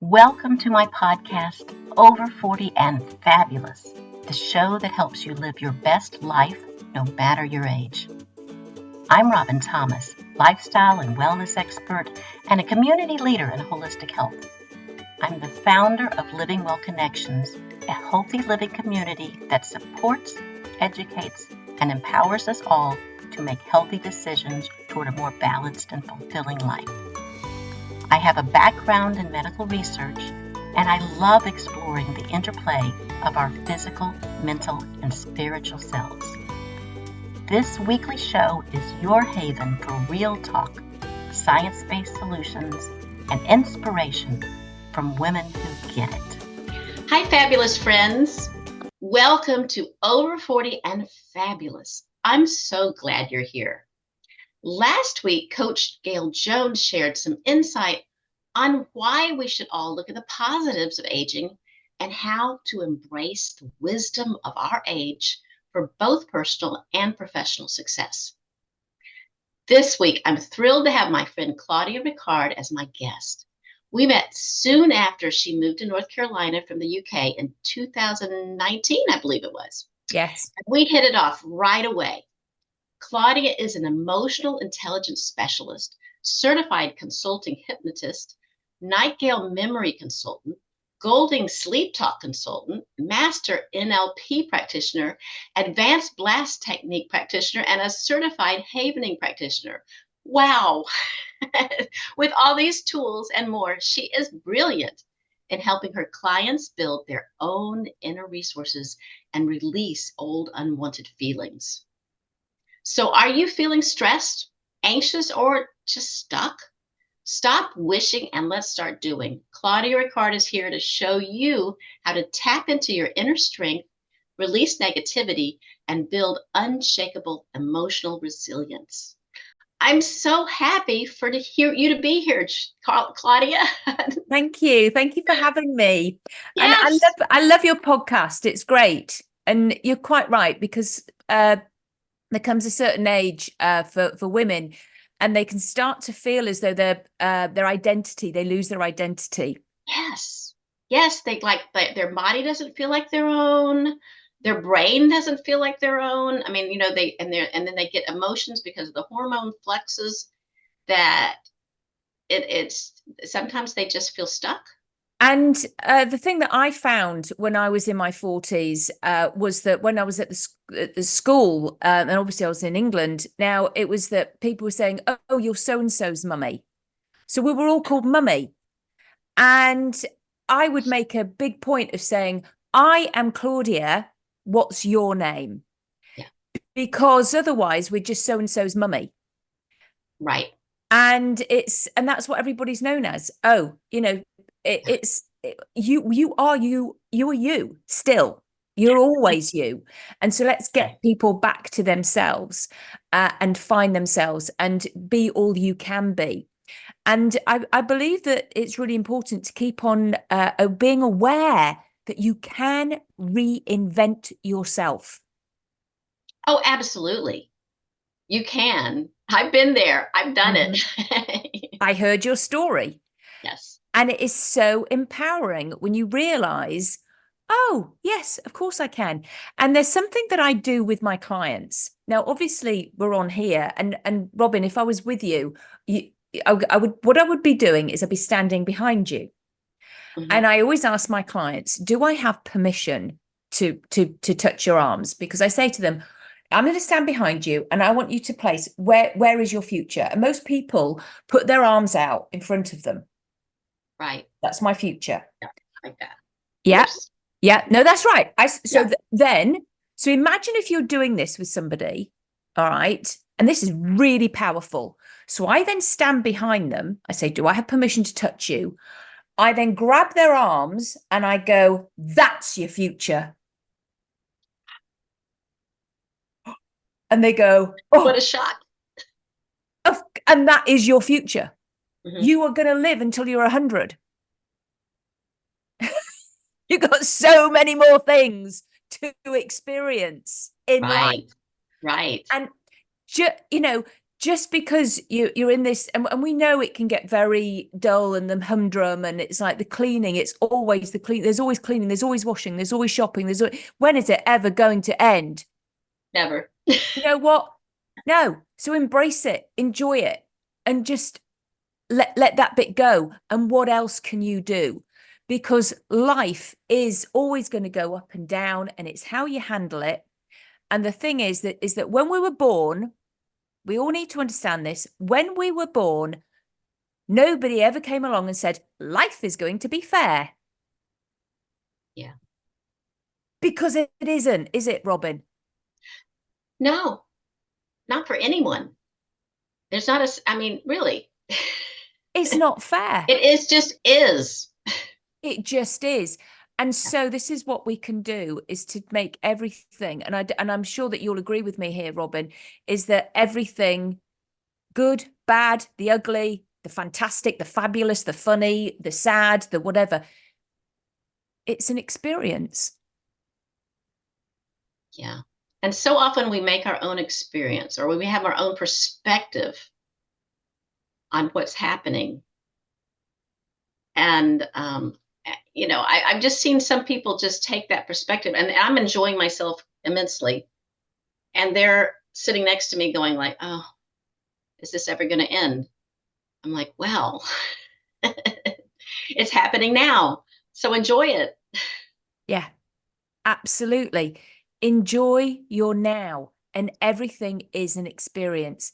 Welcome to my podcast, Over 40 and Fabulous, the show that helps you live your best life no matter your age. I'm Robin Thomas, lifestyle and wellness expert and a community leader in holistic health. I'm the founder of Living Well Connections, a healthy living community that supports, educates, and empowers us all to make healthy decisions toward a more balanced and fulfilling life. I have a background in medical research, and I love exploring the interplay of our physical, mental, and spiritual selves. This weekly show is your haven for real talk, science-based solutions, and inspiration from women who get it. Hi, fabulous friends. Welcome to Over 40 and Fabulous. I'm so glad you're here. Last week, Coach Gail Jones shared some insight on why we should all look at the positives of aging and how to embrace the wisdom of our age for both personal and professional success. This week, I'm thrilled to have my friend Claudia Rickard as my guest. We met soon after she moved to North Carolina from the UK in 2019, I believe it was. Yes. And we hit it off right away. Claudia is an emotional intelligence specialist, certified consulting hypnotist, Nightingale Memory Consultant, Goulding Sleep Talk Consultant, Master NLP Practitioner, Advanced BLAST Technique Practitioner, and a Certified Havening Practitioner. Wow! With all these tools and more, she is brilliant in helping her clients build their own inner resources and release old unwanted feelings. So are you feeling stressed, anxious, or just stuck? Stop wishing and let's start doing. Claudia Rickard is here to show you how to tap into your inner strength, release negativity, and build unshakable emotional resilience. I'm so happy to hear you to be here, Claudia. Thank you. Thank you for having me. Yes. And I love your podcast. It's great. And you're quite right, because there comes a certain age for women, and they can start to feel as though their identity, they lose their identity. Yes. They their body doesn't feel like their own. Their brain doesn't feel like their own. I mean, then they get emotions because of the hormone fluxes that it's sometimes they just feel stuck. And the thing that I found when I was in my 40s was that when I was at the school, and obviously I was in England, now it was that people were saying, oh, you're so-and-so's mummy. So we were all called mummy. And I would make a big point of saying, I am Claudia, what's your name? Yeah. Because otherwise we're just so-and-so's mummy. Right. And that's what everybody's known as. Oh, you are you still. You're always you. And so let's get people back to themselves and find themselves and be all you can be. And I believe that it's really important to keep on being aware that you can reinvent yourself. Oh, absolutely. You can. I've been there. I've done it. I heard your story. Yes. And it is so empowering when you realize, oh, yes, of course I can. And there's something that I do with my clients. Now, obviously, we're on here. And Robin, if I was with you, what I would be doing is I'd be standing behind you. Mm-hmm. And I always ask my clients, do I have permission to touch your arms? Because I say to them, I'm going to stand behind you and I want you to place where is your future? And most people put their arms out in front of them. Right. That's my future. Yeah, like that. Yeah. Yes. Yeah. No, that's right. So imagine if you're doing this with somebody. All right. And this is really powerful. So I then stand behind them. I say, do I have permission to touch you? I then grab their arms and I go, that's your future. And they go, oh, what a shock. And that is your future. Mm-hmm. You are going to live until you're 100. You've got so many more things to experience in life. Right. And, just because you're in this, and we know it can get very dull and the humdrum, and it's like the cleaning, it's always the clean. There's always cleaning, there's always washing, there's always shopping. When is it ever going to end? Never. You know what? No. So embrace it, enjoy it, and just let that bit go. And what else can you do? Because life is always going to go up and down, and it's how you handle it. And the thing is that when we were born, we all need to understand this. When we were born, nobody ever came along and said, life is going to be fair. Yeah. Because it isn't, is it, Robin? No, not for anyone. There's not really. It's not fair. It is just is. It just is. And so this is what we can do, is to make everything, and I'm sure that you'll agree with me here, Robin, is that everything, good, bad, the ugly, the fantastic, the fabulous, the funny, the sad, the whatever, it's an experience. Yeah. And so often we make our own experience, or we have our own perspective on what's happening. And, I've just seen some people just take that perspective, and I'm enjoying myself immensely. And they're sitting next to me going like, oh, is this ever going to end? I'm like, well, it's happening now. So enjoy it. Yeah, absolutely. Enjoy your now, and everything is an experience.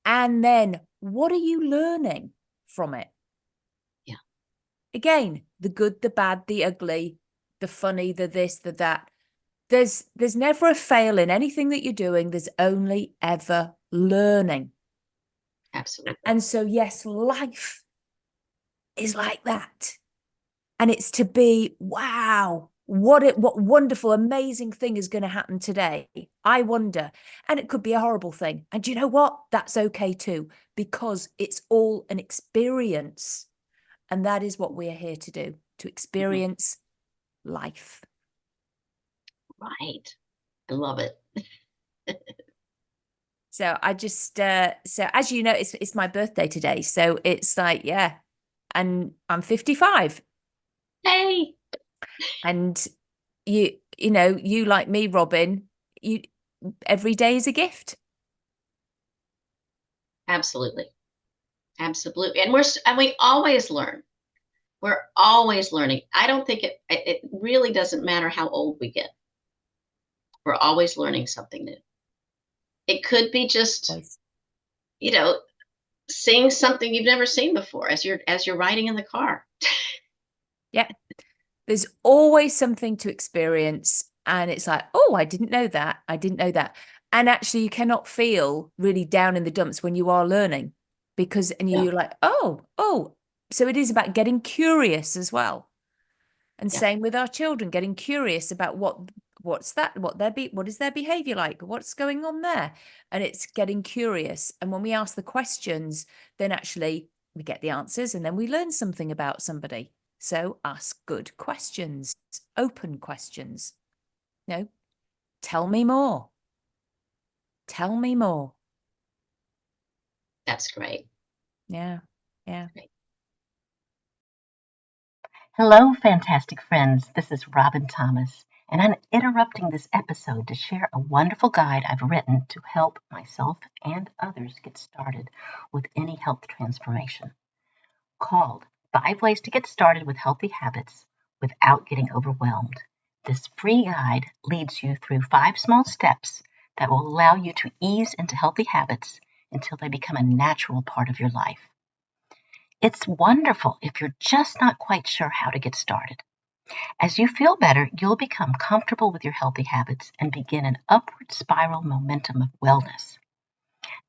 And then what are you learning from it? Yeah. Again, the good, the bad, the ugly, the funny, the this, the that. There's never a fail in anything that you're doing. There's only ever learning. Absolutely. And so, yes, life is like that. And it's to be, wow, what wonderful, amazing thing is going to happen today. I wonder. And it could be a horrible thing. And you know what? That's okay too, because it's all an experience. And that is what we are here to do, to experience life. Right. I love it. So I just, so as you know, it's my birthday today. So it's like, yeah, and I'm 55. Hey. And you like me, Robin, every day is a gift. Absolutely. Absolutely. And we always learn. We're always learning. I don't think it really doesn't matter how old we get. We're always learning something new. It could be just, seeing something you've never seen before as you're riding in the car. Yeah. There's always something to experience. And it's like, oh, I didn't know that. I didn't know that. And actually, you cannot feel really down in the dumps when you are learning, because you're like, oh. So it is about getting curious as well. And same with our children, getting curious about what's that, what is their behavior like? What's going on there? And it's getting curious. And when we ask the questions, then actually we get the answers, and then we learn something about somebody. So ask good questions, open questions. Tell me more. Tell me more. That's great. Yeah. Yeah. Great. Hello, fantastic friends. This is Robin Thomas, and I'm interrupting this episode to share a wonderful guide I've written to help myself and others get started with any health transformation, called 5 Ways to Get Started with Healthy Habits Without Getting Overwhelmed. This free guide leads you through 5 small steps that will allow you to ease into healthy habits until they become a natural part of your life. It's wonderful if you're just not quite sure how to get started. As you feel better, you'll become comfortable with your healthy habits and begin an upward spiral momentum of wellness.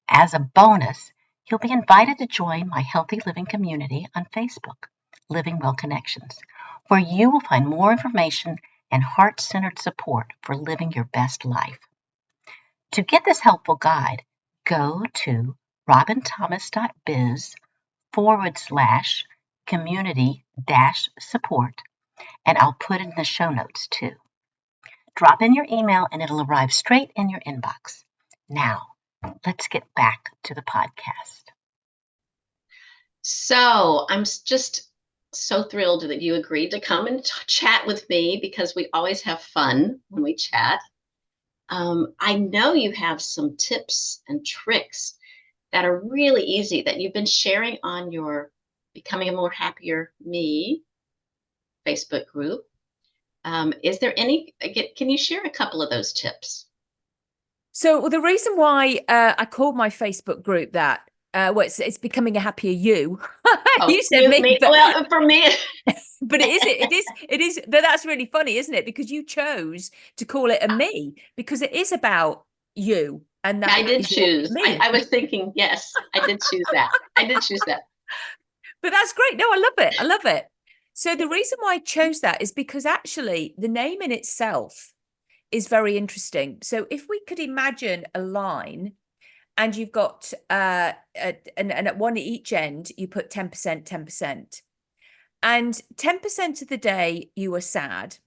As a bonus, you'll be invited to join my healthy living community on Facebook, Living Well Connections, where you will find more information and heart-centered support for living your best life. To get this helpful guide, go to robinthomas.biz/community-support, and I'll put it in the show notes too. Drop in your email and it'll arrive straight in your inbox. Now, let's get back to the podcast. So I'm just so thrilled that you agreed to come and chat with me, because we always have fun when we chat. I know you have some tips and tricks that are really easy that you've been sharing on your Becoming a More Happier Me Facebook group. Is there any, can you share a couple of those tips? So the reason why I called my Facebook group that, well, it's Becoming a Happier You. You said me, but, well, for me, but it is. That's really funny, isn't it? Because you chose to call it a me, because it is about you. And that I did choose. me. I was thinking, yes, I did choose that. I did choose that. But that's great. No, I love it. I love it. So the reason why I chose that is because actually the name in itself is very interesting. So if we could imagine a line, and you've got and at one at each end you put 10%, 10%, and 10% of the day you were sad,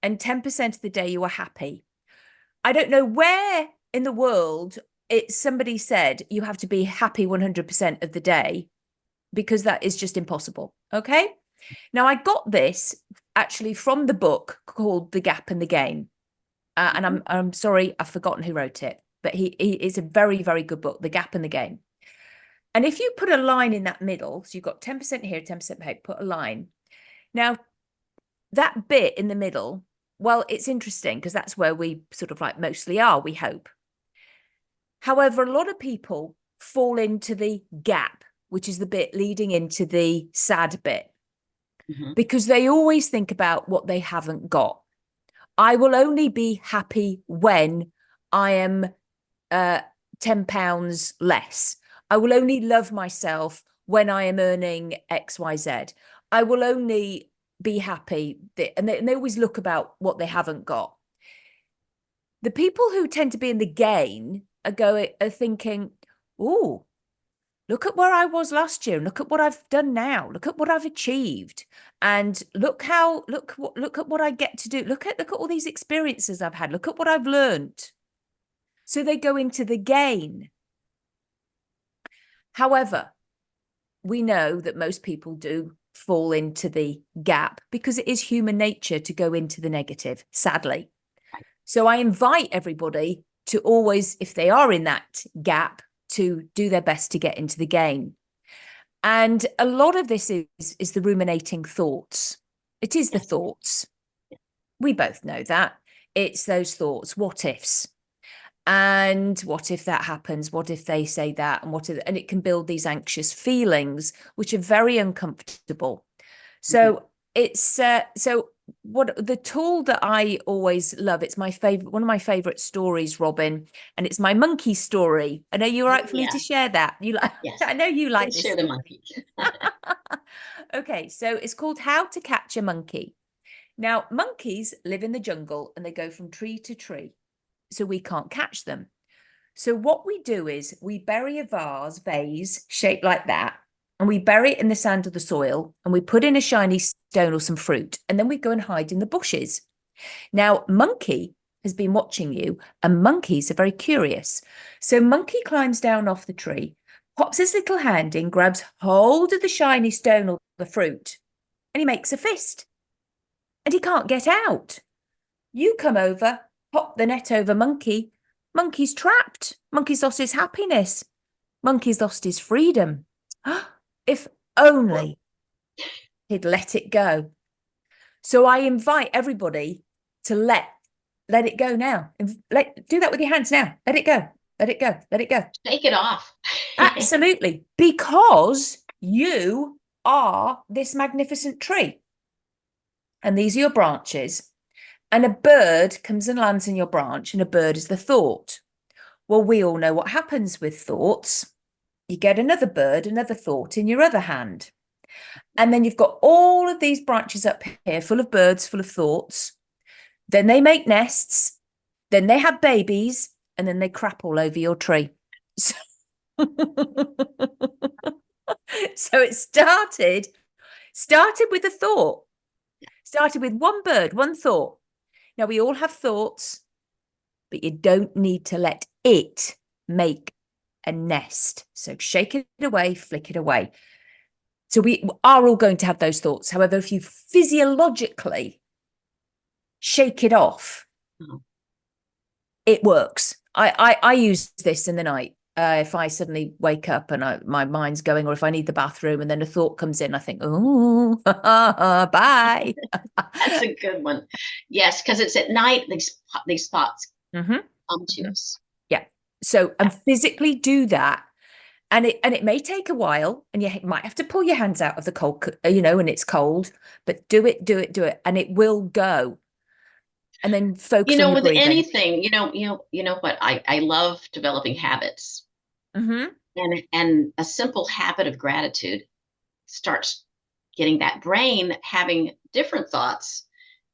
and 10% of the day you were happy. I don't know where in the world somebody said you have to be happy 100% of the day, because that is just impossible. Okay. Now I got this actually from the book called The Gap and the Gain. And I'm sorry, I've forgotten who wrote it, but he is a very, very good book, The Gap and the Gain. And if you put a line in that middle, so you've got 10% here, 10% here, put a line. Now, that bit in the middle, well, it's interesting because that's where we sort of like mostly are, we hope. However, a lot of people fall into the gap, which is the bit leading into the sad bit, because they always think about what they haven't got. I will only be happy when I am £10 less. I will only love myself when I am earning XYZ. I will only be happy. And they always look about what they haven't got. The people who tend to be in the gain are thinking, oh, look at where I was last year. Look at what I've done now. Look at what I've achieved. And look at what I get to do. Look at all these experiences I've had. Look at what I've learned. So they go into the gain. However, we know that most people do fall into the gap, because it is human nature to go into the negative, sadly. So I invite everybody to always, if they are in that gap, to do their best to get into the gain. And a lot of this is the ruminating thoughts. It is the thoughts. We both know that. It's those thoughts, what ifs. And what if that happens? What if they say that? And it can build these anxious feelings, which are very uncomfortable. So it's what the tool that I always love, it's my favorite, one of my favorite stories, Robin, and it's my monkey story. I know you're right for me to share that. You like? Yes. I know you like this. Share the monkey. Okay, so it's called How to Catch a Monkey. Now, monkeys live in the jungle and they go from tree to tree, so we can't catch them. So what we do is we bury a vase shaped like that, and we bury it in the sand or the soil, and we put in a shiny stone or some fruit, and then we go and hide in the bushes. Now, monkey has been watching you, and monkeys are very curious. So monkey climbs down off the tree, pops his little hand in, grabs hold of the shiny stone or the fruit, and he makes a fist. And he can't get out. You come over, pop the net over monkey. Monkey's trapped. Monkey's lost his happiness. Monkey's lost his freedom. If only he'd let it go. So I invite everybody to let it go now. Do that with your hands now. Let it go. Let it go. Let it go. Take it off. Absolutely. Because you are this magnificent tree. And these are your branches. And a bird comes and lands in your branch, and a bird is the thought. Well, we all know what happens with thoughts. You get another bird, another thought in your other hand. And then you've got all of these branches up here full of birds, full of thoughts. Then they make nests. Then they have babies. And then they crap all over your tree. So, so it started with a thought. Started with one bird, one thought. Now, we all have thoughts, but you don't need to let it make a nest. So shake it away, flick it away. So we are all going to have those thoughts. However, if you physiologically shake it off, it works. I use this in the night. If I suddenly wake up and my mind's going, or if I need the bathroom and then a thought comes in, I think, oh, bye. That's a good one. Yes, because it's at night, these thoughts come to us. Yeah. So, and physically do that. And it may take a while, and you might have to pull your hands out of the cold, and it's cold, but do it, and it will go. And then focus on your with breathing. anything, you know what? I love developing habits. And a simple habit of gratitude starts getting that brain having different thoughts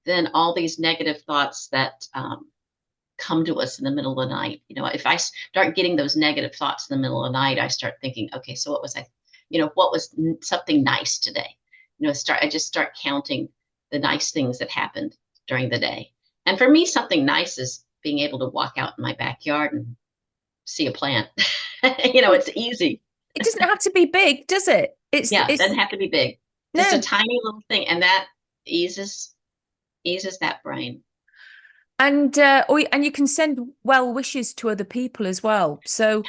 than all these negative thoughts that come to us in the middle of the night. If I start getting those negative thoughts in the middle of the night, I start thinking, okay, so what was what was something nice today? I just start counting the nice things that happened during the day. And for me, something nice is being able to walk out in my backyard and see a plant. It's easy. It doesn't have to be big, does it? It doesn't have to be big. Just a tiny little thing, and that eases that brain. And you can send well wishes to other people as well. So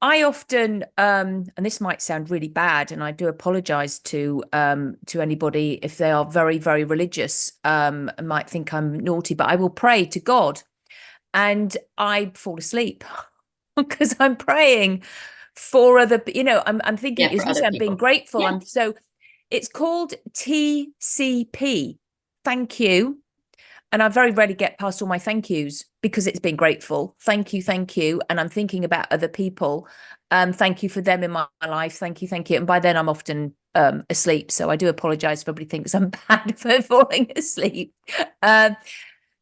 I often, and this might sound really bad, and I do apologize to anybody if they are very, very religious, and might think I'm naughty, but I will pray to God, and I fall asleep because I'm praying for other, I'm thinking, I'm being grateful. Yeah. So it's called TCP. Thank you. And I very rarely get past all my thank yous because it's been grateful. Thank you. And I'm thinking about other people. Thank you for them in my life. Thank you. And by then I'm often asleep. So I do apologize if everybody thinks I'm bad for falling asleep. But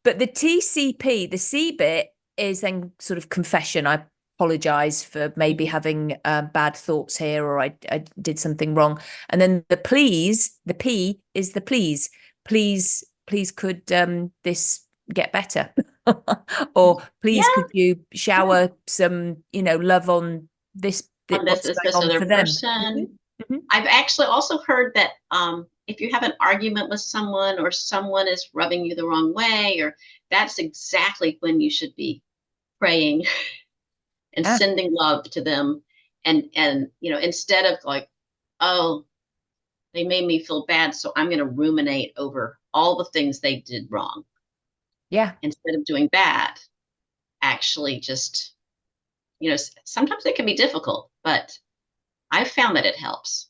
the TCP, the C bit is then sort of confession. I apologize for maybe having bad thoughts here, or I did something wrong. And then the please, the P is the please. Please could this get better? Or please could you shower some, love on this other person. I've actually also heard that if you have an argument with someone, or someone is rubbing you the wrong way, or that's exactly when you should be praying and sending love to them. And instead of like, oh, they made me feel bad, so I'm going to ruminate over all the things they did wrong. Yeah. Instead of doing bad, actually just, sometimes it can be difficult, but I've found that it helps.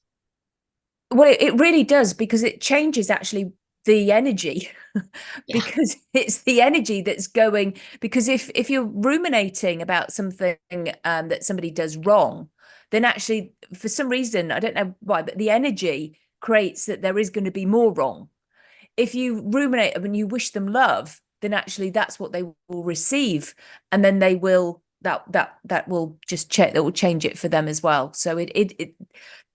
Well, it really does, because it changes actually the energy. Because it's the energy that's going, because if you're ruminating about something that somebody does wrong, then actually for some reason, I don't know why, but the energy creates that there is going to be more wrong. If you ruminate and you wish them love, then actually that's what they will receive, and then they will that will just check, that will change it for them as well. So it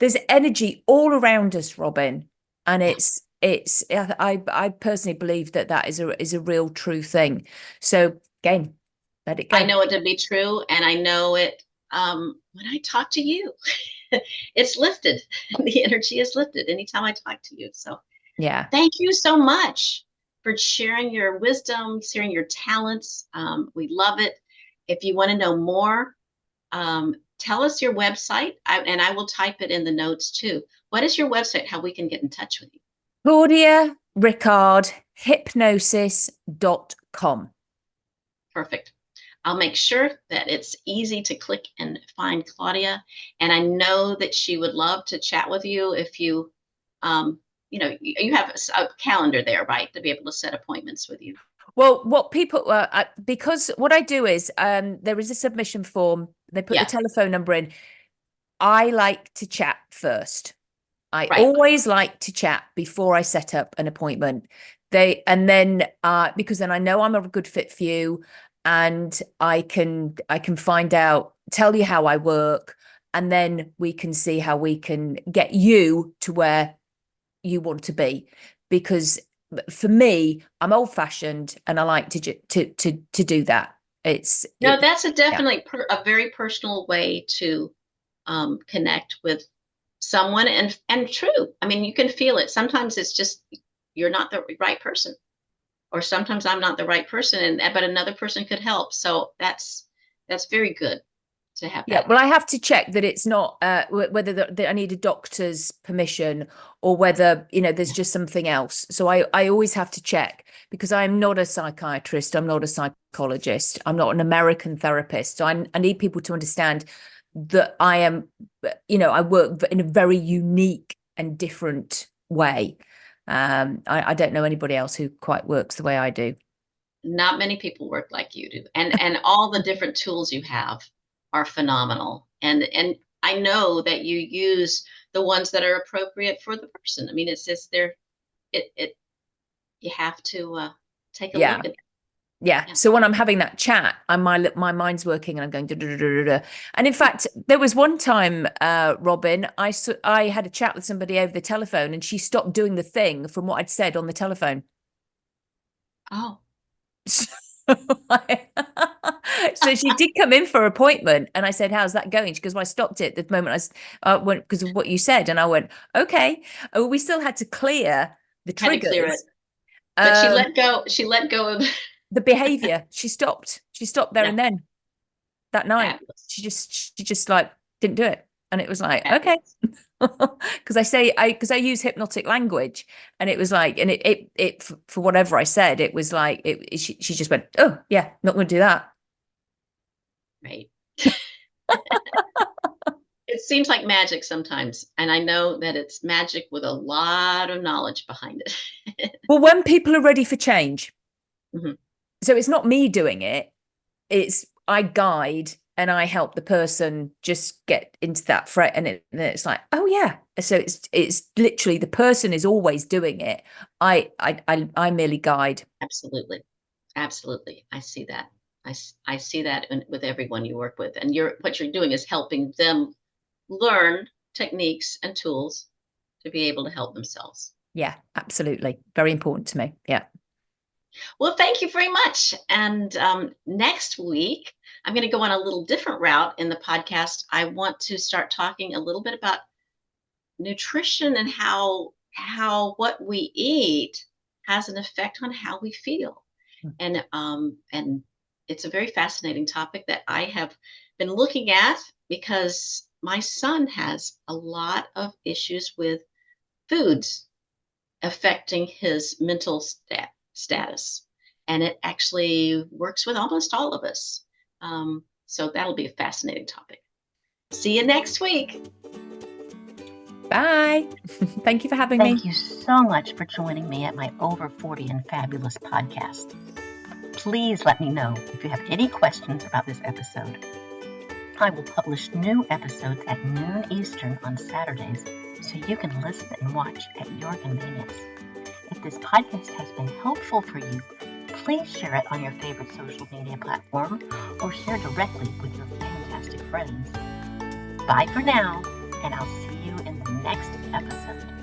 there's energy all around us, Robin, and it's I personally believe that is a real true thing. So again, let it go. I know it to be true, and I know it when I talk to you. It's lifted. The energy is lifted anytime I talk to you. So yeah, thank you so much for sharing your wisdom, sharing your talents. We love it. If you want to know more, tell us your website, and I will type it in the notes too. What is your website? How we can get in touch with you? Claudia Rickard, hypnosis.com. Perfect. I'll make sure that it's easy to click and find Claudia. And I know that she would love to chat with you if you, you have a calendar there, right? To be able to set appointments with you. Well, what people, because what I do is there is a submission form. They put the telephone number in. I like to chat first. I always like to chat before I set up an appointment. Because then I know I'm a good fit for you, and I can find out, tell you how I work, and then we can see how we can get you to where you want to be. Because for me, I'm old-fashioned, and I like to do that. No, that's a definitely a very personal way to connect with someone, and true. I mean, you can feel it. Sometimes it's just you're not the right person, or sometimes I'm not the right person, but another person could help. So that's very good to have that. Well, I have to check that it's not whether I need a doctor's permission or whether, there's just something else. So I always have to check, because I'm not a psychiatrist. I'm not a psychologist. I'm not an American therapist. So I need people to understand that I am, I work in a very unique and different way. I don't know anybody else who quite works the way I do. Not many people work like you do. And all the different tools you have are phenomenal. And I know that you use the ones that are appropriate for the person. I mean, it's just you have to take a look at it. Yeah. So when I'm having that chat, my mind's working and I'm going da, da, da, da, da. And in fact, there was one time, Robin, I had a chat with somebody over the telephone, and she stopped doing the thing from what I'd said on the telephone. Oh. So she did come in for an appointment, and I said, "How's that going?" She goes, "Well, I stopped it the moment I went because of what you said." And I went, "Okay." Oh, we still had to clear the triggers. Had to clear it. But she let go. She let go of the behavior. She stopped there and then. That night, Fabulous. she just like didn't do it, and it was like, okay. Because I use hypnotic language, and it was like, and it for whatever I said, it was like she just went, oh yeah, not going to do that. Right. It seems like magic sometimes, and I know that it's magic with a lot of knowledge behind it. Well, when people are ready for change, mm-hmm. So it's not me doing it; it's I guide and I help the person just get into that fret, and it's like, oh yeah. So it's literally the person is always doing it. I merely guide. Absolutely. I see that. I see that with everyone you work with, and what you're doing is helping them learn techniques and tools to be able to help themselves. Yeah, absolutely. Very important to me. Yeah. Well, thank you very much. And next week, I'm going to go on a little different route in the podcast. I want to start talking a little bit about nutrition and how what we eat has an effect on how we feel. And it's a very fascinating topic that I have been looking at, because my son has a lot of issues with foods affecting his mental status. And it actually works with almost all of us. So that'll be a fascinating topic. See you next week. Bye. Thank you for having me. Thank you so much for joining me at my Over 40 and Fabulous podcast. Please let me know if you have any questions about this episode. I will publish new episodes at noon Eastern on Saturdays, so you can listen and watch at your convenience. If this podcast has been helpful for you, please share it on your favorite social media platform or share directly with your fantastic friends. Bye for now, and I'll see you in the next episode.